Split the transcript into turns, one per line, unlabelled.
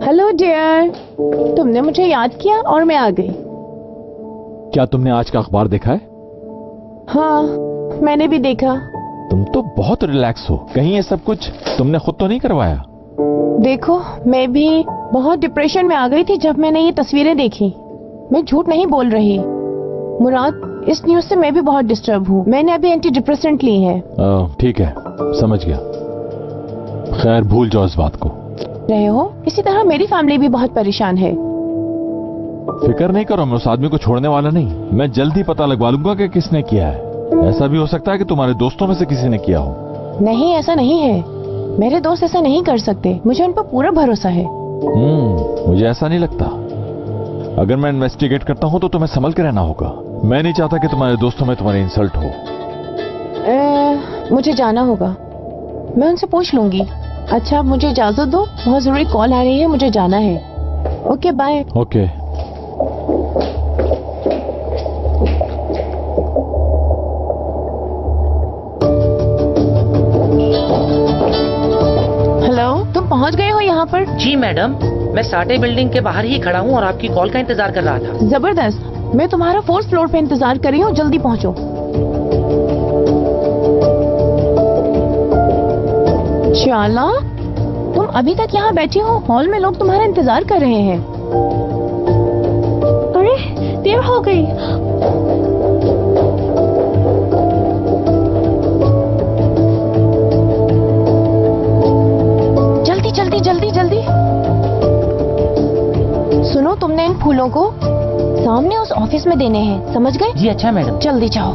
Hello dear, तुमने मुझे याद किया और मैं आ गई।
क्या तुमने आज का अखबार देखा है?
हाँ, मैंने भी देखा।
तुम तो बहुत रिलैक्स हो, कहीं ये सब कुछ तुमने खुद तो नहीं करवाया?
देखो, मैं भी बहुत डिप्रेशन में आ गई थी जब मैंने ये तस्वीरें देखी। मैं झूठ नहीं बोल रही मुराद, इस न्यूज से मैं भी बहुत डिस्टर्ब हूँ। मैंने अभी एंटी डिप्रेसेंट ली है।
ठीक है, समझ गया। खैर, भूल जाओ इस बात को।
रहे हो, इसी तरह मेरी फैमिली भी बहुत परेशान है।
फिक्र नहीं करो, मैं उस आदमी को छोड़ने वाला नहीं। मैं जल्द ही पता लगवा लूंगा कि किसने किया है। ऐसा भी हो सकता है कि तुम्हारे दोस्तों में से किसी ने किया हो।
नहीं, ऐसा नहीं है। मेरे दोस्त ऐसा नहीं कर सकते, मुझे उन पर पूरा भरोसा है।
मुझे ऐसा नहीं लगता। अगर मैं इन्वेस्टिगेट करता हूँ तो तुम्हें संभल के रहना होगा। मैं नहीं चाहता कि तुम्हारे दोस्तों में तुम्हारी इंसल्ट हो।
मुझे जाना होगा, मैं उनसे पूछ लूंगी। अच्छा, मुझे इजाजत दो, बहुत जरूरी कॉल आ रही है, मुझे जाना है। Okay, bye.
ओके।
हेलो, तुम पहुंच गए हो यहाँ पर?
जी मैडम, मैं साटे बिल्डिंग के बाहर ही खड़ा हूँ और आपकी कॉल का इंतजार कर रहा था।
जबरदस्त, मैं तुम्हारा 4th फ्लोर पे इंतजार कर रही हूँ, जल्दी पहुँचो। चाला, तुम अभी तक यहाँ बैठी हो? हॉल में लोग तुम्हारा इंतजार कर रहे हैं। अरे, देर हो गई। जल्दी जल्दी जल्दी जल्दी। सुनो, तुमने इन फूलों को सामने उस ऑफिस में देने हैं, समझ गए?
जी अच्छा मैडम।
जल्दी जाओ।